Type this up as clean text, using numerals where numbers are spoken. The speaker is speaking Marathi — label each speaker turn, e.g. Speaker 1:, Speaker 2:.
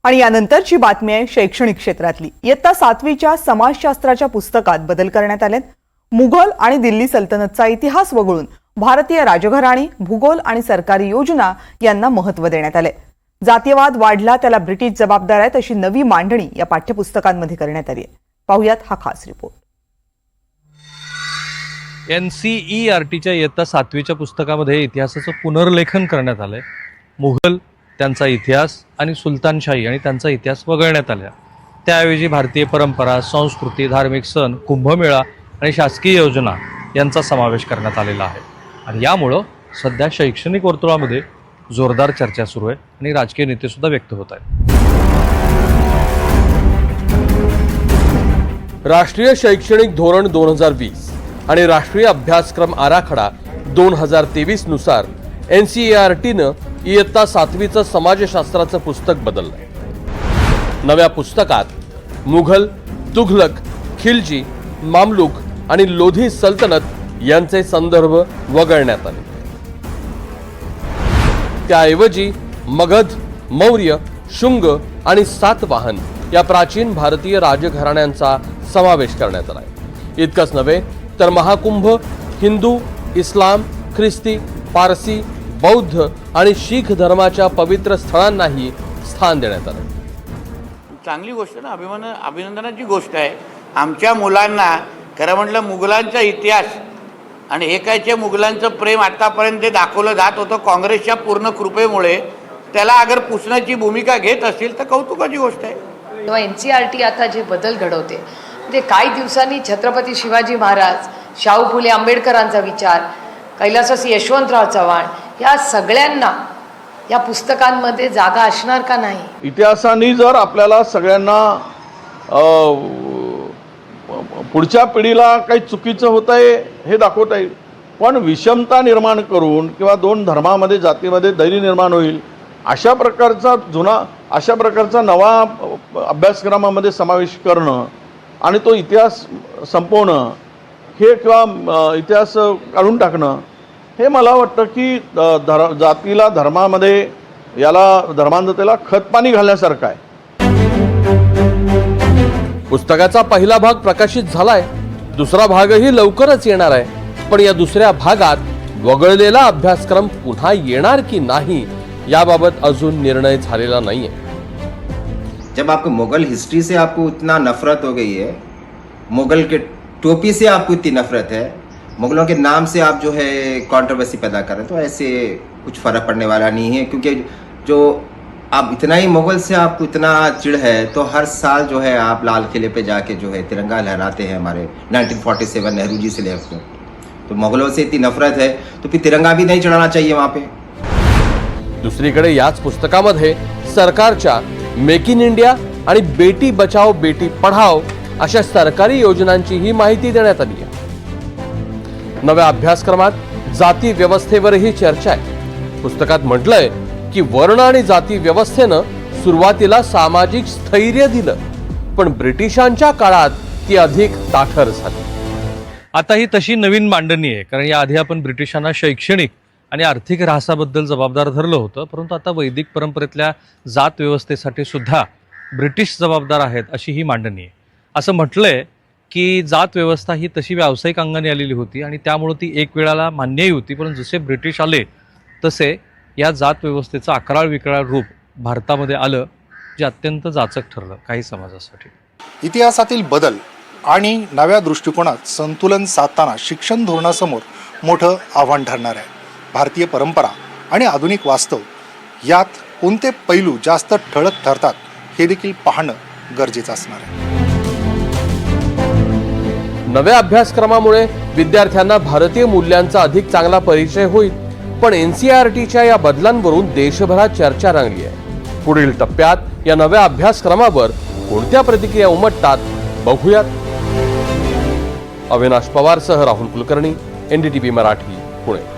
Speaker 1: आणि यानंतरची बातमी आहे शैक्षणिक क्षेत्रातली। इयत्ता 7वीच्या समाजशास्त्राच्या पुस्तकात बदल करण्यात आलेत। मुघल आणि दिल्ली सल्तनतचा इतिहास वगळून भारतीय राजघराणी, भूगोल आणि सरकारी योजना यांना महत्त्व देण्यात आले। जातीयवाद वाढला त्याला ब्रिटिश जबाबदार आहेत अशी नवी मांडणी या पाठ्यपुस्तकांमध्ये करण्यात आली आहे। पाहुयात हा खास रिपोर्ट।
Speaker 2: NCERTच्या इयत्ता 7वीच्या पुस्तकामध्ये इतिहासाचं पुनर्लेखन करण्यात आलंय। मुघल, त्यांचा इतिहास आणि सुलतानशाही आणि त्यांचा इतिहास वगळण्यात आला। त्याऐवजी भारतीय परंपरा, संस्कृती, धार्मिक सण, कुंभमेळा आणि शासकीय योजना यांचा समावेश करण्यात आलेला आहे। आणि यामुळे सध्या शैक्षणिक वर्तुळामध्ये जोरदार चर्चा सुरू आहे आणि राजकीय नेते सुद्धा व्यक्त होत आहेत।
Speaker 3: राष्ट्रीय शैक्षणिक धोरण 2020 आणि राष्ट्रीय अभ्यासक्रम आराखडा 2023 नुसार NCERTनं इयत्ता 7वीचं समाजशास्त्राचं पुस्तक बदललंय। नव्या पुस्तकात मुघल, तुघलक, खिलजी, मामलुक आणि लोधी सल्तनत यांचे संदर्भ वगळण्यात आले। त्याऐवजी मगध, मौर्य, शुंग आणि सातवाहन या प्राचीन भारतीय राजघराण्यांचा समावेश करण्यात आला आहे। इतकंच नव्हे तर महाकुंभ, हिंदू, इस्लाम, ख्रिस्ती, पारसी, बौद्ध आणि शीख धर्माच्या पवित्र स्थळांनाही स्थान देण्यात आलं।
Speaker 4: चांगली गोष्ट ना, अभिनंदनाची गोष्ट आहे। आमच्या मुलांना खरं म्हटलं मुघलांचा इतिहास आणि एकाच्या मुघलांचं प्रेम आतापर्यंत ते दाखवलं जात होतं काँग्रेसच्या पूर्ण कृपेमुळे। त्याला अगर पुसण्याची भूमिका घेत असेल तर कौतुकाची गोष्ट आहे।
Speaker 5: तेव्हा NCERT आता जे बदल घडवते ते काही दिवसांनी छत्रपती शिवाजी महाराज, शाहू फुले आंबेडकरांचा विचार, कैलासवासी यशवंतराव चव्हाण या सगळ्यांना या पुस्तकांमध्ये जागा असणार का नाही?
Speaker 6: इतिहासाने जर आपल्याला सगळ्यांना पुढच्या पिढीला काही चुकीचं होत आहे हे दाखवता येईल, पण विषमता निर्माण करून किंवा दोन धर्मामध्ये, जातीमध्ये दैर्य निर्माण होईल अशा प्रकारचा नवा अभ्यासक्रमामध्ये समावेश करणं आणि तो इतिहास संपवणं हे किंवा इतिहास काढून टाकणं हे मला वाटतं की जातीला, धर्मामध्ये याला धर्मांधतेला खतपाणी घालण्यासारखं आहे।
Speaker 3: पुस्तकाचा पहिला भाग प्रकाशित झालाय, दुसरा भागही लवकरच येणार आहे। पण या दुसऱ्या भागात वगळलेला अभ्यासक्रम पुन्हा येणार की नाही याबाबत अजून निर्णय झालेला नाहीये।
Speaker 7: जब आपको मुगल हिस्ट्री से आपको इतना नफरत हो गई है, मुगल के टोपी से आपको इतनी नफरत है, मुगलों के नाम से आप जो है कंट्रोवर्सी पैदा कर रहे हैं, तो ऐसे कुछ फर्क पड़ने वाला नहीं है। क्योंकि जो आप इतना ही मुगल से आपको इतना चिढ़ है तो हर साल जो है आप लाल किले पे जाके जो है तिरंगा लहराते हैं। हमारे 1947 नेहरू जी से लेकर, तो मुगलों से इतनी नफरत है तो फिर तिरंगा भी नहीं चढ़ाना चाहिए वहाँ पे।
Speaker 3: दुसरीकडे याच पुस्तकामध्ये सरकारच्या मेक इन इंडिया आणि बेटी बचाओ बेटी पढाओ अशा सरकारी योजनांचीही माहिती देण्यात आली आहे। नव्या अभ्यासक्रमात जाती व्यवस्थेवरही चर्चा आहे। पुस्तकात म्हटलंय की वर्ण आणि जाती व्यवस्थेनं सुरुवातीला सामाजिक स्थैर्य दिलं, पण ब्रिटिशांच्या काळात ती अधिक ताठर झाली।
Speaker 2: आता ही तशी नवीन मांडणी आहे, कारण याआधी आपण ब्रिटिशांना शैक्षणिक आणि आर्थिक ऱ्हासाबद्दल जबाबदार धरलं होतं, परंतु आता वैदिक परंपरेतल्या जात व्यवस्थेसाठी सुद्धा ब्रिटिश जबाबदार आहेत अशी ही मांडणी आहे। असं म्हटलंय की जात व्यवस्था ही तशी व्यावसायिक अंगाने आलेली होती आणि त्यामुळे ती एक वेळाला मान्यही होती, पण जसे ब्रिटिश आले तसे या जात व्यवस्थेचं अकराळ विकराळ रूप भारतामध्ये आलं, जे अत्यंत जाचक ठरलं काही समाजासाठी।
Speaker 8: इतिहासातील बदल आणि नव्या दृष्टिकोनात संतुलन साधताना शिक्षण धोरणासमोर मोठं आव्हान ठरणार आहे। भारतीय परंपरा आणि आधुनिक वास्तव यात कोणते पैलू जास्त ठळक ठरतात हे देखील पाहणं गरजेचं असणार आहे।
Speaker 3: नव्या अभ्यासक्रमामुळे विद्यार्थ्यांना भारतीय मूल्यांचा अधिक चांगला परिचय होईल, पण NCERTच्या या बदलांवरून देशभरात चर्चा रंगली आहे। पुढील टप्प्यात या नव्या अभ्यासक्रमावर कोणत्या प्रतिक्रिया उमटतात बघूयात। अविनाश पवारसह राहुल कुलकर्णी, NDTV मराठी, पुणे।